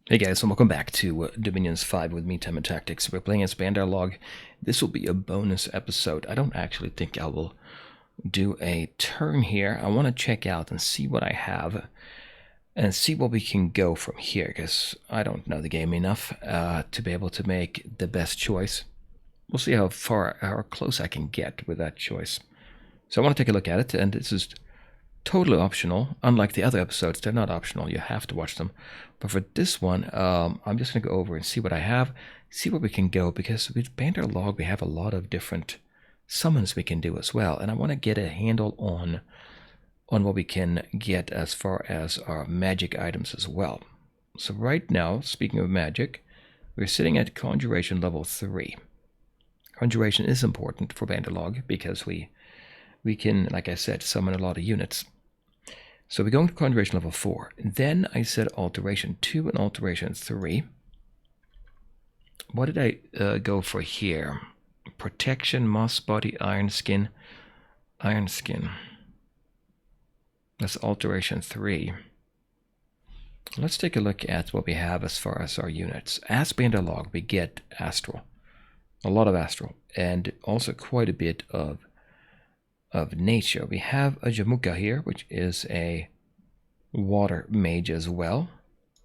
Hey guys, and welcome back to Dominions 5 with me, Time and Tactics. We're playing as Bandar Log. This will be a bonus episode. I don't actually think I will do a turn here. I want to check out and see what I have and see what we can go from here, because I don't know the game enough to be able to make the best choice. We'll see how close I can get with that choice. So I want to take a look at it, and this is totally optional. Unlike the other episodes, they're not optional. You have to watch them. But for this one, I'm just going to go over and see what I have, see where we can go, because with Bandar Log, we have a lot of different summons we can do as well. And I want to get a handle on what we can get as far as our magic items as well. So right now, speaking of magic, we're sitting at Conjuration level 3. Conjuration is important for Bandar Log because we can, like I said, summon a lot of units. So we're going to Conjuration level 4. Then I said Alteration 2 and Alteration 3. What did I go for here? Protection, Moss Body, Iron Skin. Iron Skin. That's Alteration 3. Let's take a look at what we have as far as our units. As Bandar Log, we get Astral. A lot of Astral. And also quite a bit of nature. We have a Jamuka here, which is a water mage as well.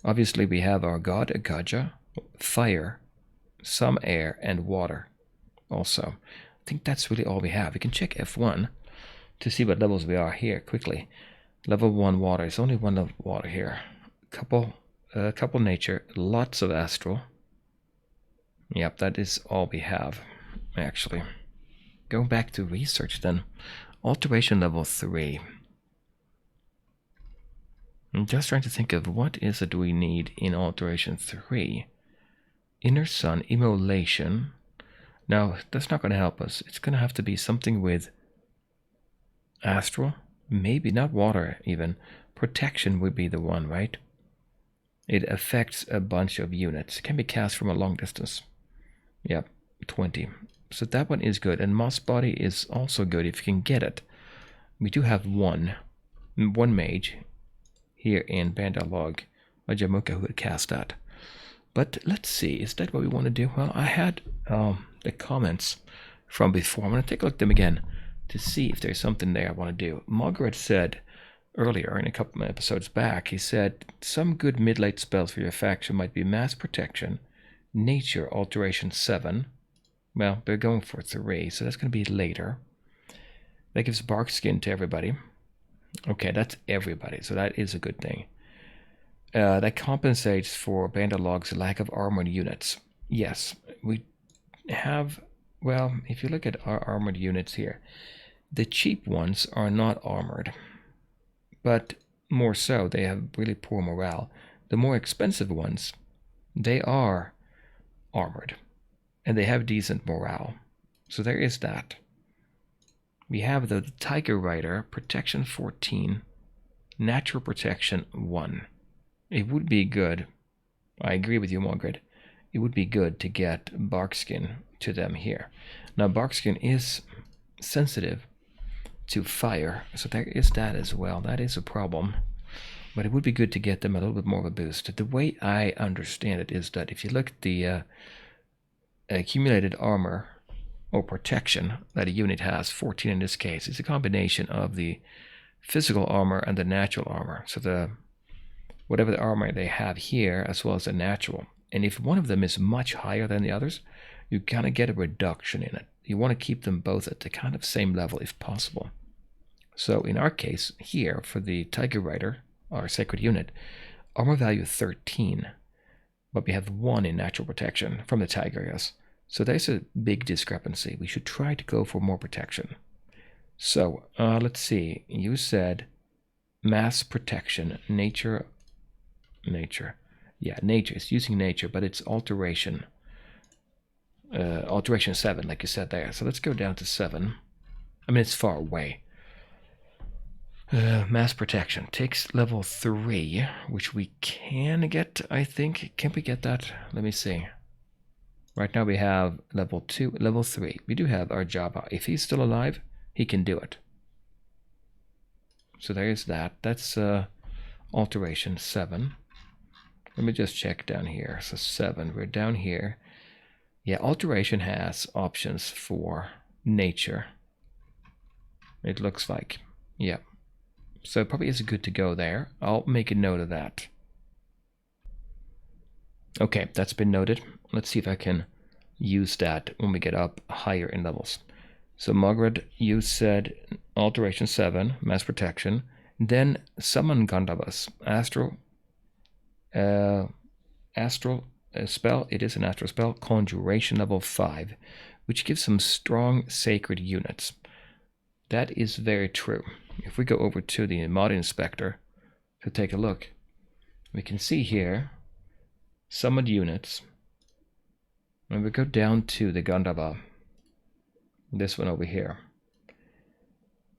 Obviously, we have our god, Gaja, fire, some air, and water also. I think that's really all we have. We can check F1 to see what levels we are here quickly. Level 1 water. It's only one level water here. A couple nature, lots of astral. Yep, that is all we have, actually. Going back to research then. Alteration level 3. I'm just trying to think of what is it we need in Alteration 3. Inner Sun, Immolation. Now, that's not going to help us. It's going to have to be something with Astral. Maybe, not water even. Protection would be the one, right? It affects a bunch of units. It can be cast from a long distance. Yep, 20. So that one is good, and Moss Body is also good if you can get it. We do have one mage here in Bandar Log, a Jamuka who would cast that. But let's see, is that what we want to do? Well, I had the comments from before. I'm going to take a look at them again to see if there's something there I want to do. Mugwort said earlier, in a couple of episodes back, he said some good mid-late spells for your faction might be Mass Protection, Nature, Alteration 7. Well, they're going for 3, so that's going to be later. That gives bark skin to everybody. Okay, that's everybody, so that is a good thing. That compensates for Bandar Log's lack of armored units. Yes, we have, well, if you look at our armored units here, the cheap ones are not armored, but more so, they have really poor morale. The more expensive ones, they are armored. And they have decent morale. So there is that. We have the Tiger Rider, Protection 14, Natural Protection 1. It would be good, I agree with you, Margaret, it would be good to get Barkskin to them here. Now, Barkskin is sensitive to fire, so there is that as well. That is a problem. But it would be good to get them a little bit more of a boost. The way I understand it is that if you look at the accumulated armor or protection that a unit has, 14 in this case, it's a combination of the physical armor and the natural armor. So whatever the armor they have here, as well as the natural. And if one of them is much higher than the others, you kind of get a reduction in it. You want to keep them both at the kind of same level if possible. So in our case here, for the Tiger Rider, our sacred unit, armor value 13. But we have 1 in natural protection from the Tiger, yes. So there's a big discrepancy. We should try to go for more protection. So, let's see. You said Mass Protection, Nature. Yeah, Nature. It's using Nature, but it's Alteration. Alteration 7, like you said there. So let's go down to 7. I mean, it's far away. Mass Protection takes level 3, which we can get, I think. Can we get that? Let me see. Right now we have level 2, level 3. We do have our Jabba. If he's still alive, he can do it. So there is that. That's Alteration 7. Let me just check down here. So 7, we're down here. Yeah, alteration has options for nature. It looks like. Yeah. So it probably is good to go there. I'll make a note of that. Okay, that's been noted. Let's see if I can use that when we get up higher in levels. So Mugwort, you said alteration 7, mass protection. Then summon Gandavas. Astral spell, it is an astral spell, conjuration level 5, which gives some strong sacred units. That is very true. If we go over to the mod inspector to take a look, we can see here summoned units. When we go down to the Gandava, this one over here.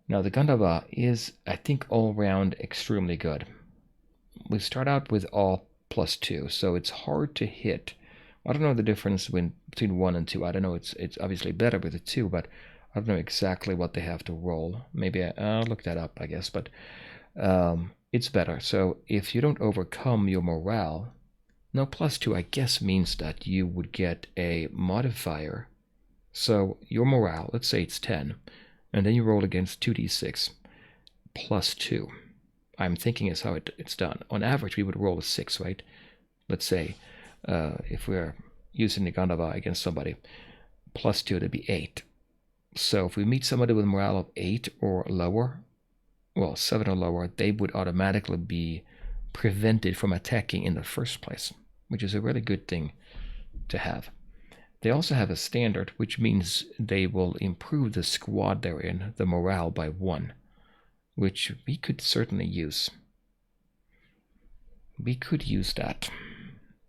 Now the Gandava is, I think, all round extremely good. We start out with all +2, so it's hard to hit. I don't know the difference between 1 and 2. I don't know, it's obviously better with a 2, but I don't know exactly what they have to roll. Maybe I'll look that up, I guess, but it's better. So if you don't overcome your morale, now +2 I guess means that you would get a modifier. So your morale, let's say it's 10, and then you roll against 2d6 +2. I'm thinking is how it's done. On average, we would roll a 6, right? Let's say if we're using the Gandava against somebody, +2, that'd be 8. So if we meet somebody with morale of 8 or lower, well, 7 or lower, they would automatically be prevented from attacking in the first place, which is a really good thing to have. They also have a standard, which means they will improve the squad they're in, the morale, by 1, which we could certainly use. We could use that.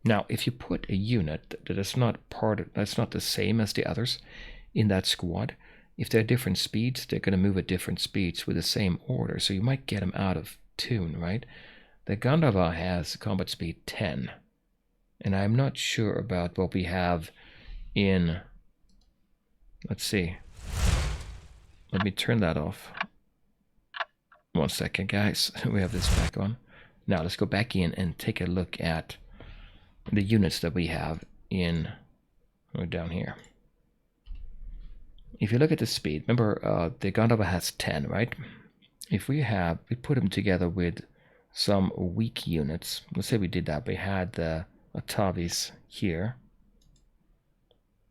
Now, if you put a unit that is that's not the same as the others in that squad, if they're different speeds, they're going to move at different speeds with the same order, so you might get them out of tune, right? The Gandava has combat speed 10, and I'm not sure about what we have in, let's see, let me turn that off. 1 second, guys. We have this back on. Now let's go back in and take a look at the units that we have in, or down here. If you look at the speed, remember the Gandava has 10, right? If we put them together with some weak units, let's say we did that, we had the Atavis here.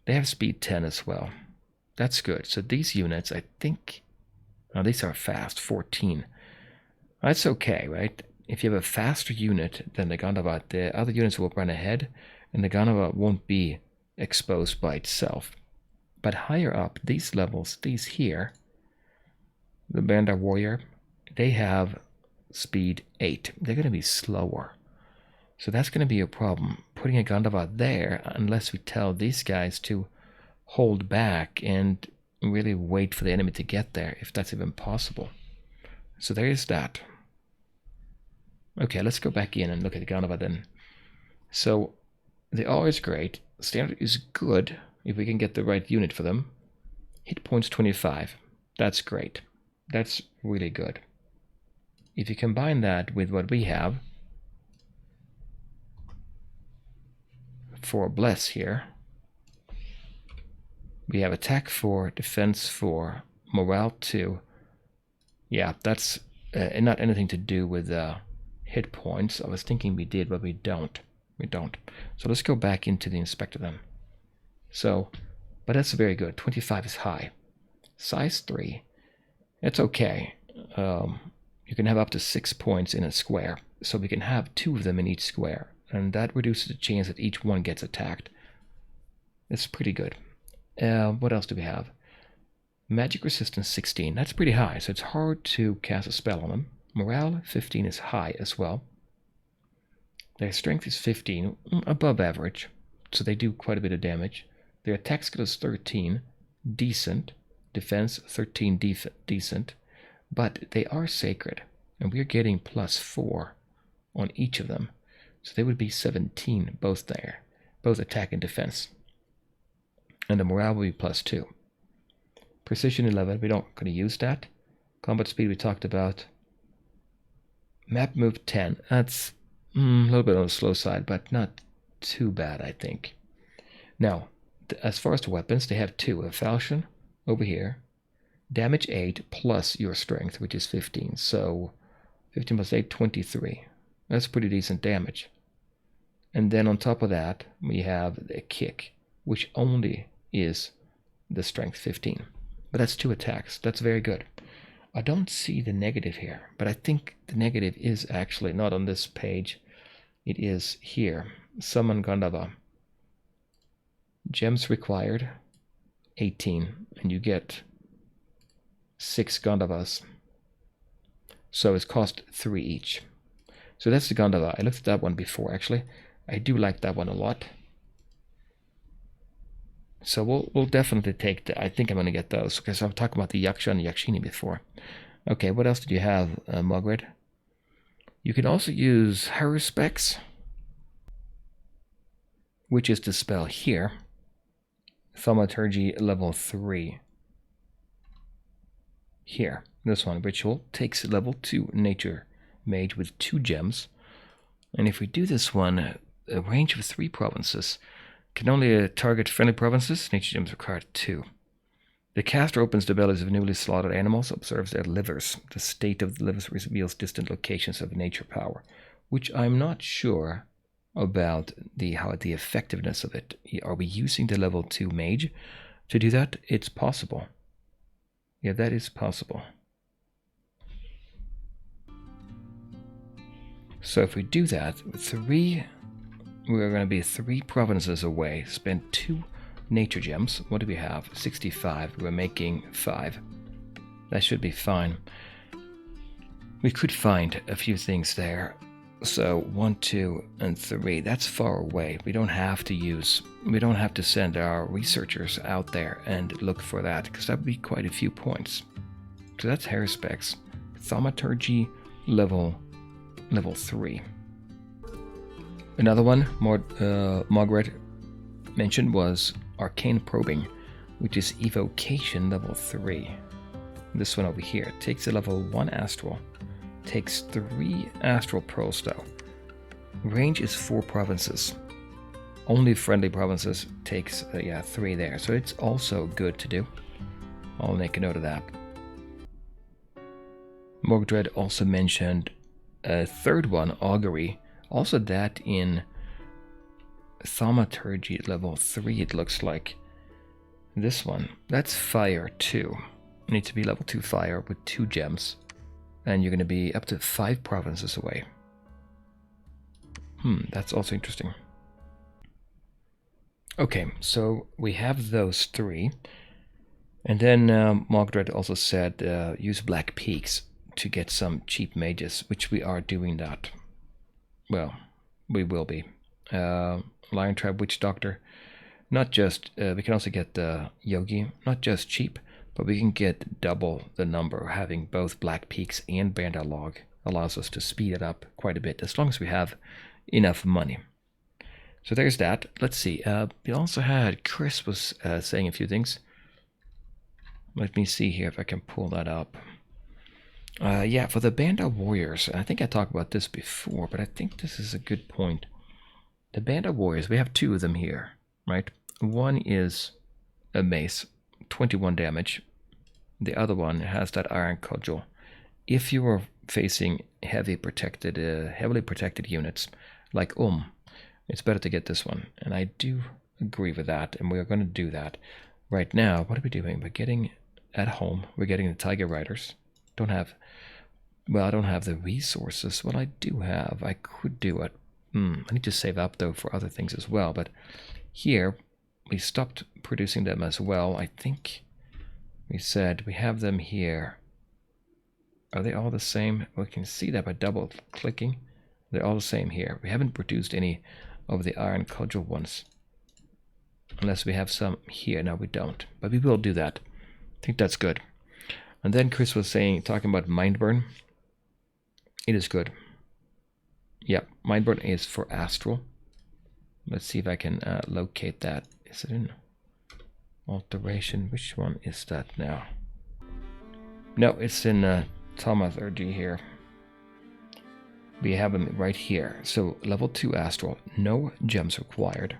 They have speed 10 as well. That's good. So these units, I think, now these are fast, 14. That's okay, right? If you have a faster unit than the Gandava, the other units will run ahead, and the Gandava won't be exposed by itself. But higher up, these levels, these here, the Bandar Warrior, they have speed 8. They're going to be slower. So that's going to be a problem, putting a Gandava there, unless we tell these guys to hold back and really wait for the enemy to get there, if that's even possible. So there is that. Okay, let's go back in and look at the Gandava then. So the R is great. Standard is good if we can get the right unit for them. Hit points 25. That's great. That's really good. If you combine that with what we have for Bless here, we have attack 4, defense 4, morale 2. Yeah, that's not anything to do with hit points. I was thinking we did, but we don't. We don't. So let's go back into the inspector then. So, but that's very good. 25 is high. Size 3. It's okay. You can have up to 6 points in a square. So we can have 2 of them in each square. And that reduces the chance that each one gets attacked. It's pretty good. What else do we have? Magic resistance 16. That's pretty high, so it's hard to cast a spell on them. Morale 15 is high as well. Their strength is 15, above average, so they do quite a bit of damage. Their attack skill is 13, decent. Defense 13, decent. But they are sacred, and we're getting +4 on each of them. So they would be 17 both there, both attack and defense. And the morale will be +2. Precision 11, we don't going to use that. Combat speed we talked about. Map move 10, that's A little bit on the slow side, but not too bad, I think. Now, as far as the weapons, they have two. A falchion over here. Damage 8 plus your strength, which is 15. So 15 plus 8, 23. That's pretty decent damage. And then on top of that, we have the kick, which only is the strength 15. But that's 2 attacks. That's very good. I don't see the negative here, but I think the negative is actually not on this page. It is here. Summon Gandava. Gems required, 18. And you get 6 Gandavas. So it's cost 3 each. So that's the Gandava. I looked at that one before, actually. I do like that one a lot. So we'll definitely take that. I think I'm going to get those, because I'm talking about the Yaksha and the Yakshini before. Okay, what else did you have, Mugwort? You can also use Haruspex, which is the spell here. Thaumaturgy level 3. Here, this one, Ritual, takes level 2 Nature Mage with 2 gems. And if we do this one, a range of 3 provinces. Can only target friendly provinces. Nature gems required 2. The caster opens the bellies of newly slaughtered animals, observes their livers. The state of the livers reveals distant locations of nature power, which I'm not sure about the effectiveness of it. Are we using the level 2 mage to do that? It's possible. Yeah, that is possible. So if we do that, 3, we're going to be 3 provinces away, spend 2 nature gems. What do we have? 65. We're making 5. That should be fine. We could find a few things there. So 1, 2, and 3. That's far away. We don't have to send our researchers out there and look for that, because that would be quite a few points. So that's Haruspex. Thaumaturgy level 3. Another one Mugwort mentioned was Arcane Probing, which is Evocation level 3. This one over here takes a level 1 Astral, takes 3 Astral Pearls though. Range is 4 provinces. Only friendly provinces takes 3 there, so it's also good to do. I'll make a note of that. Mugwort also mentioned a third one, Augury. Also that in Thaumaturgy level 3, it looks like. This one, that's Fire 2. Need to be level 2 Fire with 2 gems. And you're going to be up to 5 provinces away. That's also interesting. Okay, so we have those 3. And then Mugwort also said use Black Peaks to get some cheap mages, which we are doing that. Well, we will be. Lion Tribe Witch Doctor. Not just, we can also get the Yogi, not just cheap, but we can get double the number. Having both Black Peaks and Bandar Log allows us to speed it up quite a bit, as long as we have enough money. So there's that. Let's see. We also had, Chris was saying a few things. Let me see here if I can pull that up. Yeah, for the Bandar Warriors, I think I talked about this before, but I think this is a good point. The Bandar Warriors, we have 2 of them here, right? One is a mace, 21 damage. The other one has that iron cudgel. If you are facing heavily protected units, like it's better to get this one. And I do agree with that, and we're going to do that. Right now, what are we doing? We're getting, at home, we're getting the Tiger Riders. I don't have the resources. Well, I do have. I could do it. I need to save up, though, for other things as well. But here, we stopped producing them as well. I think we said we have them here. Are they all the same? We can see that by double-clicking. They're all the same here. We haven't produced any of the iron cudgel ones. Unless we have some here. No, we don't. But we will do that. I think that's good. And then Chris was talking about Mindburn. It is good. Yeah, Mindburn is for Astral. Let's see if I can locate that. Is it in Alteration? Which one is that now? No, it's in Thaumaturgy here. We have them right here. So level 2 astral, no gems required.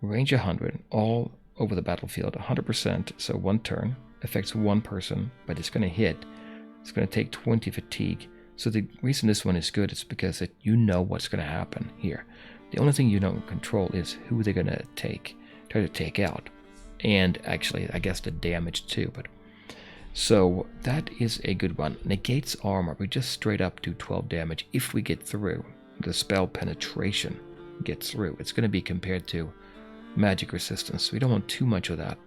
Range 100, all over the battlefield, 100%, so 1 turn. Affects 1 person, but it's going to hit. It's going to take 20 fatigue. So the reason this one is good is because you know what's going to happen here. The only thing you don't control is who they're going to try to take out. And actually, I guess the damage too. But so that is a good one. Negates armor. We just straight up do 12 damage if we get through. The spell penetration gets through. It's going to be compared to magic resistance. We don't want too much of that.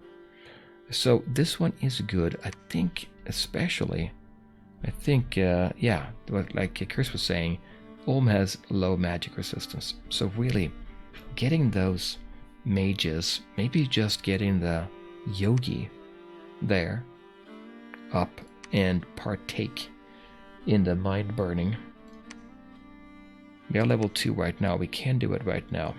So this one is good. I think especially, yeah, like Chris was saying, Ulm has low magic resistance. So really, getting those mages, maybe just getting the yogi there up and partake in the mind burning. We are level 2 right now. We can do it right now.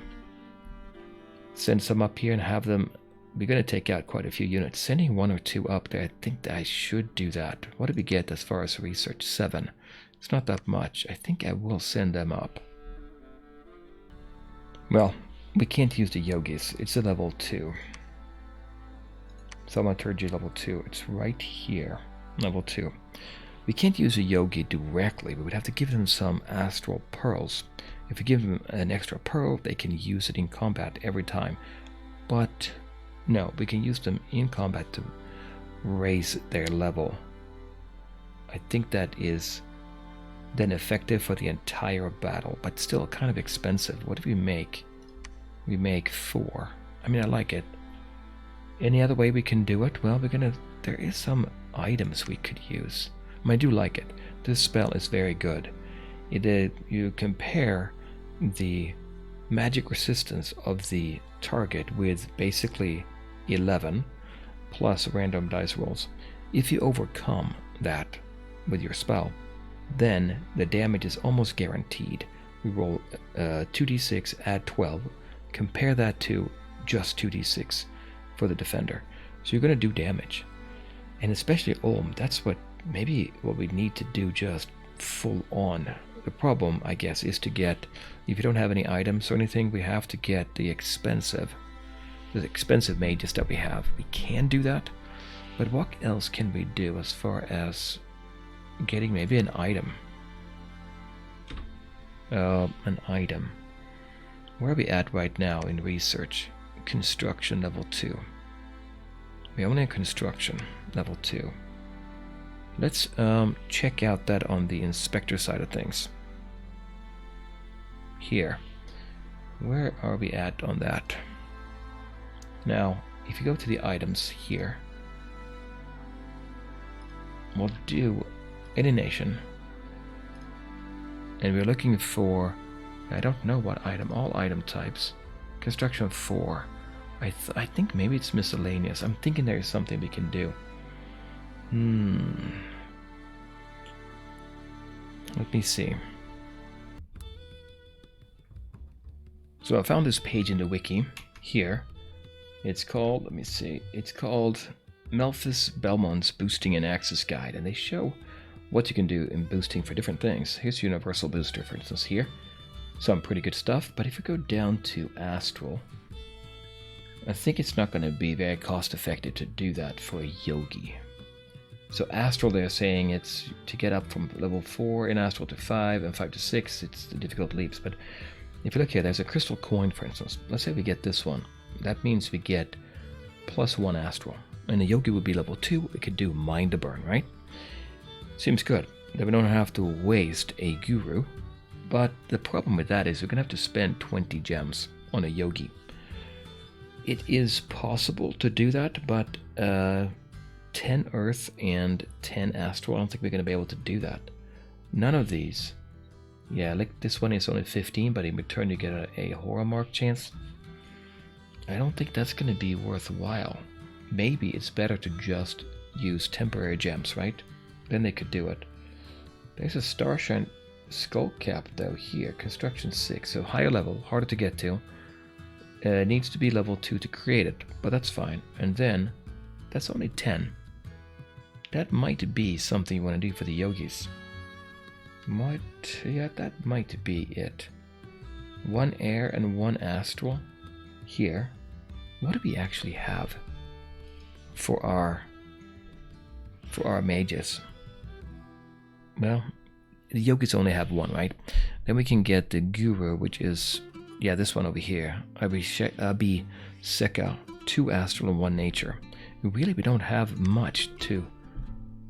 Send some up here and have them. We're going to take out quite a few units. Sending 1 or 2 up there, I think that I should do that. What did we get as far as research? 7. It's not that much. I think I will send them up. Well, we can't use the yogis. It's a level 2. Thaumaturgy level 2. It's right here. Level 2. We can't use a yogi directly. We would have to give them some astral pearls. If we give them an extra pearl, they can use it in combat every time. But no, we can use them in combat to raise their level. I think that is then effective for the entire battle, but still kind of expensive. What do we make? We make 4. I mean, I like it. Any other way we can do it? Well, there is some items we could use. I do like it. This spell is very good. You compare the magic resistance of the target with basically 11 plus random dice rolls. If you overcome that with your spell, then the damage is almost guaranteed. We roll 2d6, add 12, compare that to just 2d6 for the defender. So you're going to do damage. And especially Ulm, that's maybe what we need to do just full on. The problem, I guess, is to get, if you don't have any items or anything, we have to get the expensive mages that we have. We can do that, but what else can we do as far as getting maybe an item? An item. Where are we at right now in research? Construction level 2. We're only in construction level 2. Let's check out that on the inspector side of things. Here. Where are we at on that? Now, if you go to the items here, we'll do any nation. And we're looking for, I don't know what item, all item types. Construction 4. I think maybe it's miscellaneous. I'm thinking there's something we can do. Let me see. So I found this page in the wiki here. It's called, let me see, it's called Melphis Belmont's Boosting and Access Guide, and they show what you can do in boosting for different things. Here's Universal Booster, for instance, here. Some pretty good stuff, but if you go down to Astral, I think it's not going to be very cost effective to do that for a Yogi. So Astral, they're saying it's to get up from level 4 in Astral to 5 and 5 to 6, it's the difficult leaps. But if you look here, there's a crystal coin, for instance. Let's say we get this one. That means we get +1 Astral. And the Yogi would be level 2. We could do Mind to Burn, right? Seems good. Then we don't have to waste a Guru. But the problem with that is we're going to have to spend 20 gems on a Yogi. It is possible to do that, but 10 Earth and 10 Astral, I don't think we're going to be able to do that. None of these. Yeah, like this one is only 15, but in return you get a horror mark chance. I don't think that's going to be worthwhile. Maybe it's better to just use temporary gems, right? Then they could do it. There's a Starshine Skull Cap though here, Construction 6, so higher level, harder to get to. Needs to be level 2 to create it, but that's fine. And then, that's only 10. That might be something you want to do for the Yogis. Yeah, that might be it. 1 air and 1 astral. Here. What do we actually have for our mages? Well, the yogis only have 1, right? Then we can get the guru, which is, yeah, this one over here. Abhiseka, 2 astral and 1 nature. Really, we don't have much to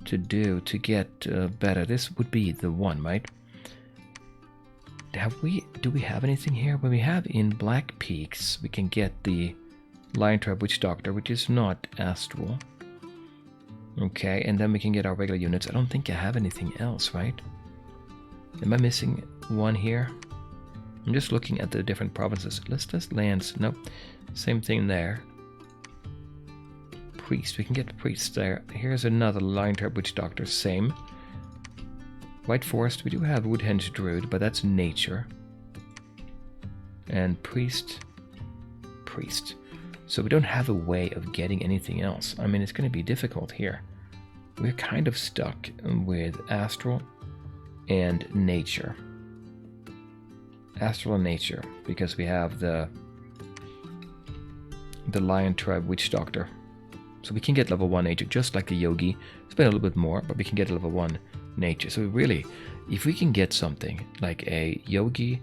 do to get better. This would be the one, right? Do we have anything here? Well, we have in Black Peaks, we can get the Lion Tribe Witch Doctor, which is not astral. Okay, and then we can get our regular units. I don't think I have anything else, right? Am I missing one here? I'm just looking at the different provinces. Let's just lands. Nope. Same thing there. Priest. We can get priests there. Here's another Lion Tribe Witch Doctor. Same. White Forest. We do have Woodhenge Druid, but that's nature. And priest. Priest. So we don't have a way of getting anything else. I mean, it's going to be difficult here. We're kind of stuck with astral and nature. Astral and nature, because we have the Lion Tribe Witch Doctor. So we can get level 1 nature, just like the yogi. Spend a little bit more, but we can get level 1 nature. So really, if we can get something like a yogi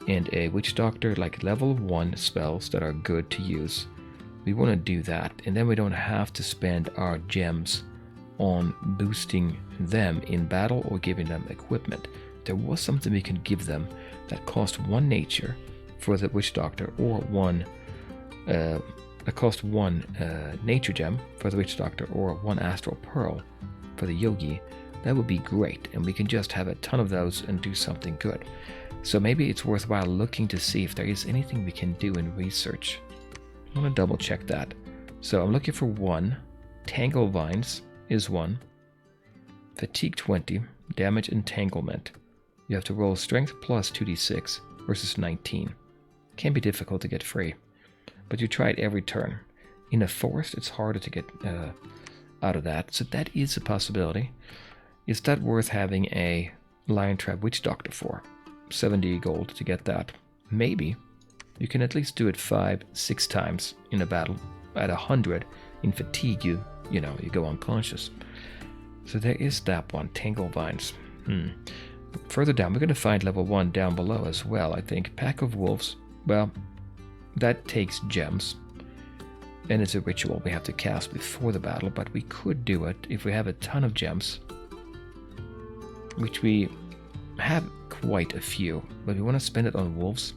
and a witch doctor, like level 1 spells that are good to use, we want to do that. And then we don't have to spend our gems on boosting them in battle or giving them equipment. There was something we could give them that cost 1 nature for the witch doctor, or 1 nature gem for the witch doctor, or 1 astral pearl for the yogi. That would be great, and we can just have a ton of those and do something good. So maybe it's worthwhile looking to see if there is anything we can do in research. I want to double check that. So I'm looking for 1. Tangle Vines is 1. Fatigue 20. Damage Entanglement. You have to roll strength plus 2d6 versus 19. Can be difficult to get free, but you try it every turn. In a forest, it's harder to get out of that, so that is a possibility. Is that worth having a Lion Tribe Witch Doctor for? 70 gold to get that. Maybe. You can at least do it 5-6 times in a battle. At 100 in fatigue, you go unconscious. So there is that one, Tangle Vines. Further down, we're going to find level 1 down below as well, I think. Pack of Wolves. Well, that takes gems. And it's a ritual we have to cast before the battle, but we could do it if we have a ton of gems. Which we have quite a few, but we want to spend it on wolves.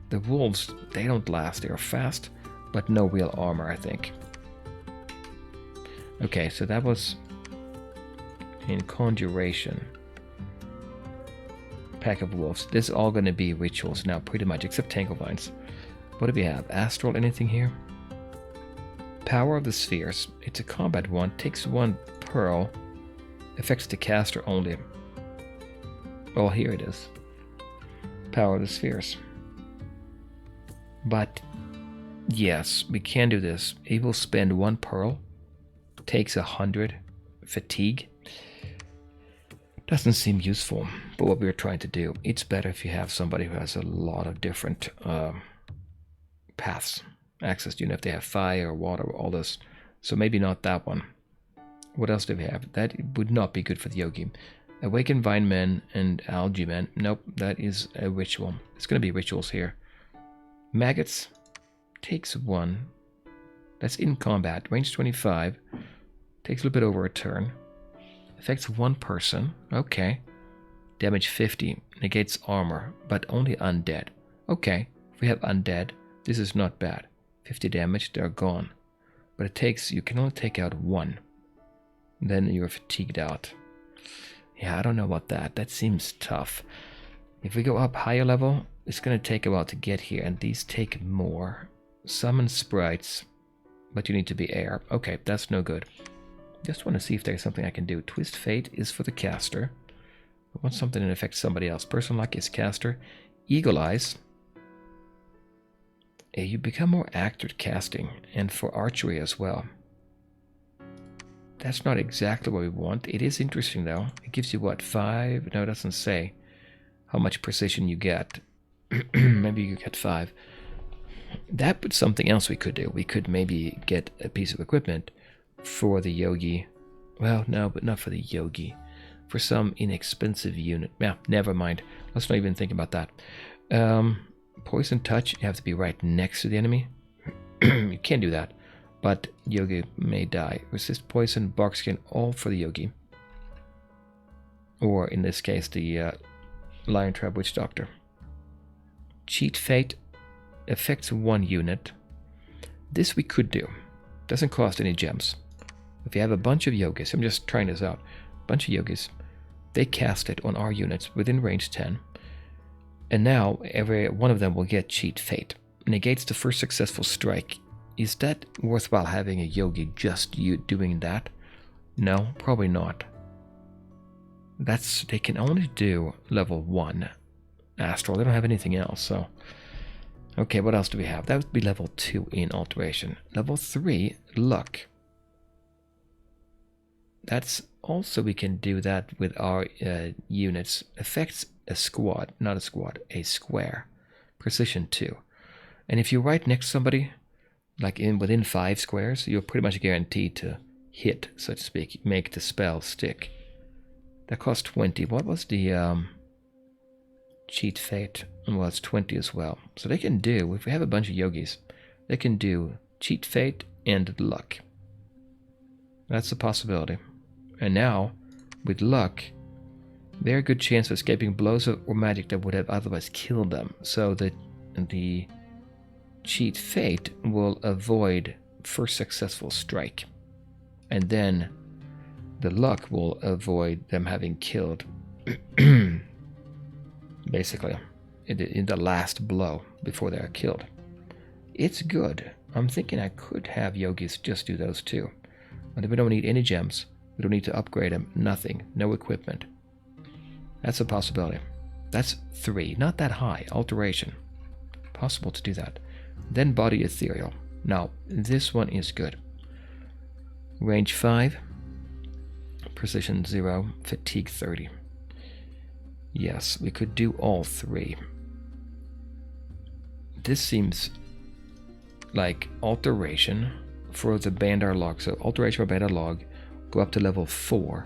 The wolves, they don't last. They are fast, but no real armor, I think. Okay, so that was in Conjuration. Pack of Wolves. This is all going to be rituals now, pretty much, except Tangle Vines. What do we have? Astral, anything here? Power of the Spheres. It's a combat one. Takes 1 pearl. Affects the caster only. Well, here it is. Power of the Spheres. But, yes, we can do this. It will spend 1 pearl. Takes 100 fatigue. Doesn't seem useful, but what we're trying to do, it's better if you have somebody who has a lot of different paths. Access, if they have fire, water, all this. So maybe not that one. What else do we have? That would not be good for the yogi. Awaken Vine Men and Algae Men. Nope, that is a ritual. It's going to be rituals here. Maggots takes 1. That's in combat. Range 25. Takes a little bit over a turn. Affects 1 person. Okay. Damage 50. Negates armor, but only undead. Okay. If we have undead, this is not bad. 50 damage, they're gone. But you can only take out 1. Then you're fatigued out. Yeah, I don't know about that. That seems tough. If we go up higher level, it's going to take a while to get here, and these take more. Summon sprites, but you need to be air. Okay, that's no good. Just want to see if there's something I can do. Twist Fate is for the caster. I want something that affects somebody else. Person Luck is caster. Eagle Eyes. You become more accurate casting, and for archery as well. That's not exactly what we want. It is interesting though. It gives you what, 5? No, it doesn't say how much precision you get. Maybe you get 5. That was something else we could do. We could maybe get a piece of equipment for the yogi. Well, no, but not for the yogi. For some inexpensive unit. Yeah, never mind. Let's not even think about that. Poison touch, you have to be right next to the enemy. You can't do that. But yogi may die. Resist poison, bark skin, all for the yogi. Or in this case, the Lion Trap Witch Doctor. Cheat Fate affects 1 unit. This we could do. Doesn't cost any gems. If you have a bunch of yogis, I'm just trying this out. Bunch of yogis. They cast it on our units within range 10. And now every one of them will get Cheat Fate. Negates the first successful strike. Is that worthwhile having a yogi just you doing that? No, probably not. They can only do level 1 astral. They don't have anything else, so. Okay, what else do we have? That would be level 2 in alteration. Level 3, luck. That's also, we can do that with our units. Affects a squad, not a squad, a square. Precision 2. And if you're right next to somebody, like within 5 squares, you're pretty much guaranteed to hit, so to speak, make the spell stick. That costs 20. What was the Cheat Fate? Well, it's 20 as well. So they can do, if we have a bunch of yogis, they can do Cheat Fate and luck. That's a possibility. And now, with luck, they're a good chance of escaping blows or magic that would have otherwise killed them. So that the Cheat Fate will avoid first successful strike. And then the luck will avoid them having killed, basically, in the last blow before they are killed. It's good. I'm thinking I could have yogis just do those too. But we don't need any gems. We don't need to upgrade them. Nothing. No equipment. That's a possibility. That's 3. Not that high. Alteration. Possible to do that. Then body ethereal. Now, this one is good. Range 5. Precision 0. Fatigue 30. Yes, we could do all 3. This seems like alteration for the Bandar Log. So alteration for Bandar Log, go up to level 4.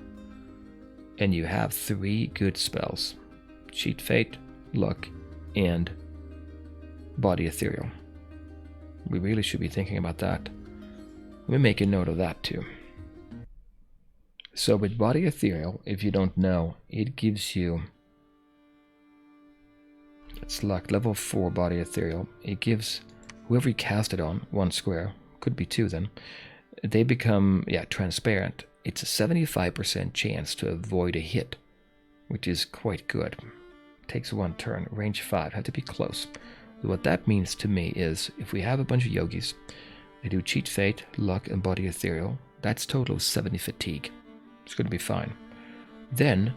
And you have 3 good spells. Cheat Fate, Luck, and Body Ethereal. We really should be thinking about that. Let me make a note of that too. So with Body Ethereal, if you don't know, it gives you... It's Luck, level 4 Body Ethereal. It gives whoever you cast it on 1 square, could be 2 then, they become, transparent. It's a 75% chance to avoid a hit, which is quite good. Takes 1 turn, range 5, have to be close. What that means to me is, if we have a bunch of yogis, they do Cheat Fate, Luck, and Body Ethereal, that's total of 70 fatigue. It's going to be fine. Then,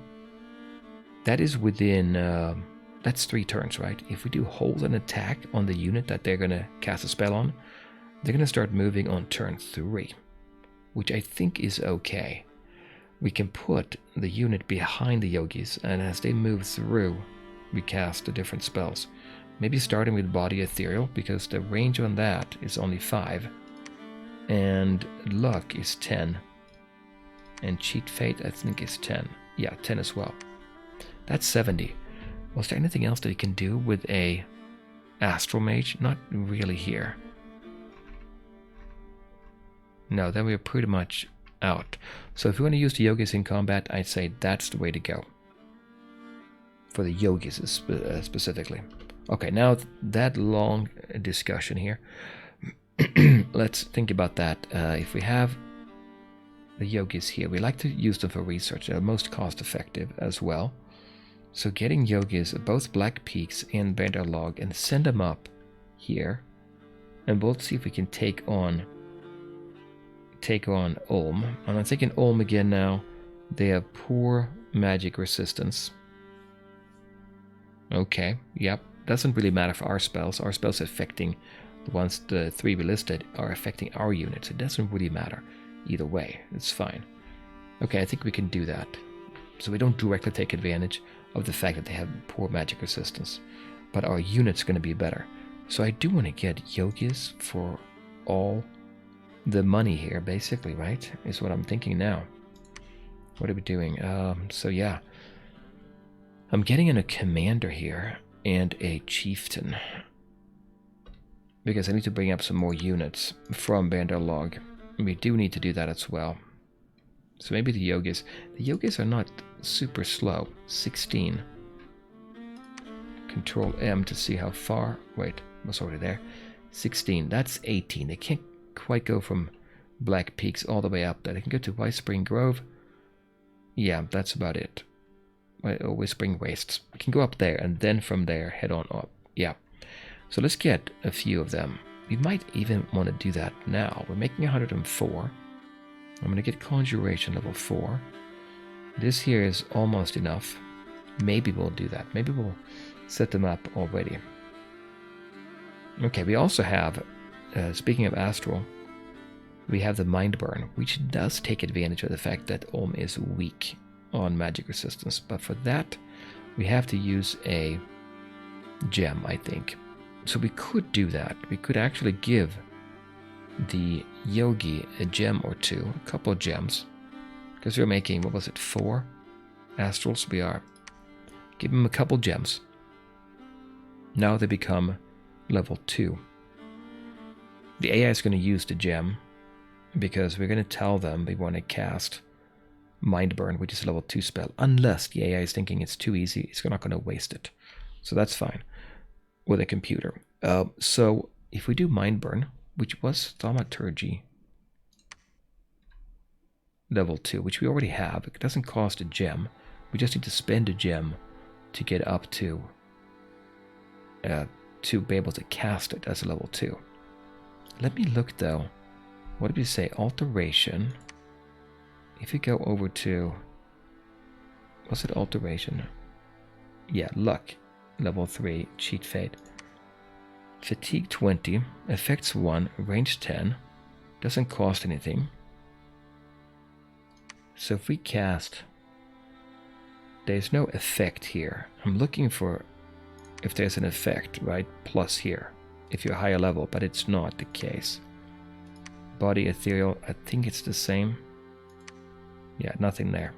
that is within, that's 3 turns, right? If we do hold an attack on the unit that they're going to cast a spell on, they're going to start moving on turn 3, which I think is okay. We can put the unit behind the yogis, and as they move through, we cast the different spells. Maybe starting with Body Ethereal, because the range on that is only 5. And Luck is 10. And Cheat Fate, I think, is 10. Yeah, 10 as well. That's 70. Was there anything else that you can do with a Astral Mage? Not really here. No, then we're pretty much out. So if you want to use the yogis in combat, I'd say that's the way to go. For the yogis specifically. Okay, now that long discussion here, let's think about that. If we have the yogis here, we like to use them for research. They're most cost effective as well. So getting yogis at both Black Peaks and Bandar Log and send them up here. And we'll see if we can take on Ulm. And I'm thinking Ulm again now. They have poor magic resistance. Okay, yep. Doesn't really matter for our spells. Our spells affecting the ones, the 3 we listed, are affecting our units. It doesn't really matter. either way. It's fine. Okay, I think we can do that. So we don't directly take advantage of the fact that they have poor magic resistance. But our unit's going to be better. So I do want to get yogis for all the money here, basically, right? Is what I'm thinking now. What are we doing? So yeah. I'm getting in a commander here and a chieftain. Because I need to bring up some more units from Bandar Log. We do need to do that as well. So maybe the yogis. The yogis are not super slow. 16. Control M to see how far. Wait, what's already there? 16. That's 18. They can't quite go from Black Peaks all the way up there. They can go to White Spring Grove. Yeah, that's about it. Whispering Wastes. We can go up there and then from there head on up. Yeah. So let's get a few of them. We might even want to do that now. We're making 104. I'm going to get Conjuration level 4. This here is almost enough. Maybe we'll do that. Maybe we'll set them up already. Okay, we also have, speaking of Astral, we have the Mind Burn, which does take advantage of the fact that Ulm is weak on magic resistance. But for that, we have to use a gem, I think. So we could do that. We could actually give the Yogi a gem or two, a couple of gems. Because we're making, what was it, 4 Astrals? We are. Give them a couple gems. Now they become level 2. The AI is going to use the gem because we're going to tell them we want to cast Mind Burn, which is a level 2 spell, unless the AI is thinking it's too easy. It's not going to waste it. So that's fine with a computer. So if we do Mind Burn, which was Thaumaturgy level 2, which we already have, it doesn't cost a gem. We just need to spend a gem to get up to be able to cast it as a level 2. Let me look though. What did we say? Alteration. If you go over to, was it Alteration? Yeah, Luck, level 3, Cheat Fate. Fatigue 20, Effects 1, Range 10, doesn't cost anything. So if we cast, there's no effect here. I'm looking for if there's an effect, right? Plus here, if you're higher level, but it's not the case. Body Ethereal, I think it's the same. Yeah, nothing there.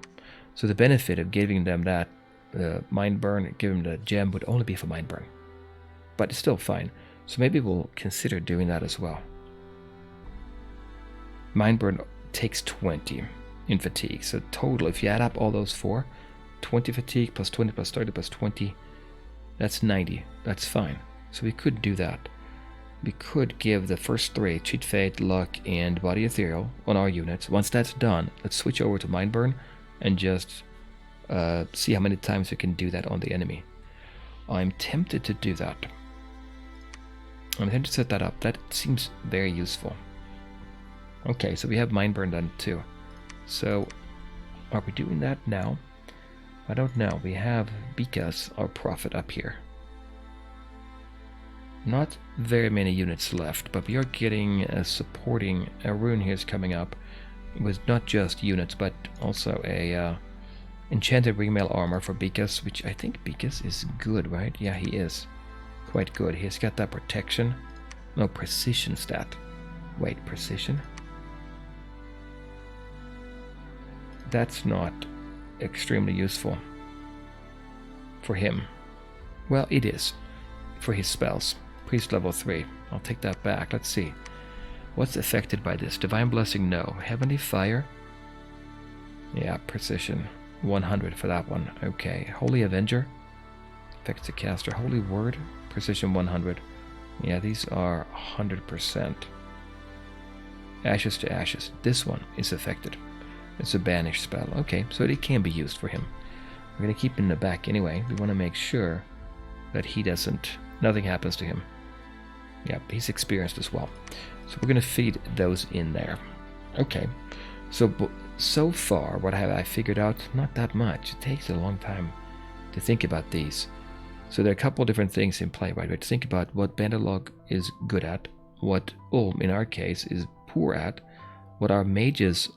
So the benefit of giving them that Mind Burn, giving them the gem would only be for Mind Burn. But it's still fine. So maybe we'll consider doing that as well. Mind Burn takes 20 in fatigue. So total, if you add up all those 4, 20 fatigue plus 20 plus 30 plus 20, that's 90. That's fine. So we could do that. We could give the first 3, Cheat Fate, Luck, and Body Ethereal on our units. Once that's done, let's switch over to Mind Burn and just see how many times we can do that on the enemy. I'm tempted to do that. I'm tempted to set that up. That seems very useful. Okay, so we have Mind Burn done too. So, are we doing that now? I don't know. We have Bikas, our prophet, up here. Not very many units left, but we are getting a supporting. A rune here is coming up with not just units, but also a enchanted ringmail armor for Bikas, which I think Bikas is good, right? Yeah, he is quite good. He's got that protection. No, precision stat. Wait, precision? That's not extremely useful for him. Well, it is for his spells. Priest level 3. I'll take that back. Let's see. What's affected by this? Divine Blessing, no. Heavenly Fire? Yeah, Precision. 100 for that one. Okay. Holy Avenger? Affects the caster. Holy Word? Precision 100. Yeah, these are 100%. Ashes to Ashes. This one is affected. It's a banished spell. Okay, so it can be used for him. We're going to keep him in the back anyway. We want to make sure that he doesn't... nothing happens to him. Yeah, he's experienced as well. So we're going to feed those in there. Okay, so far, what have I figured out? Not that much. It takes a long time to think about these. So there are a couple of different things in play, right? We have to think about what Bandar Log is good at, what Ulm, in our case, is poor at, what our mages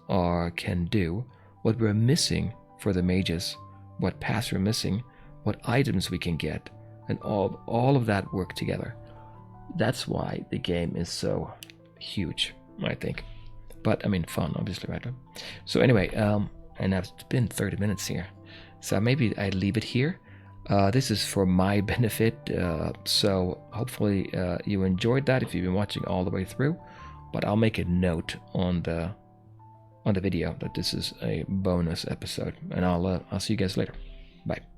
can do, what we're missing for the mages, what paths we're missing, what items we can get, and all of that work together. That's why the game is so huge, I think. But I mean, fun, obviously, right? So anyway, and it's been 30 minutes here, so maybe I leave it here. This is for my benefit, so hopefully you enjoyed that if you've been watching all the way through. But I'll make a note on the video that this is a bonus episode, and I'll see you guys later. Bye.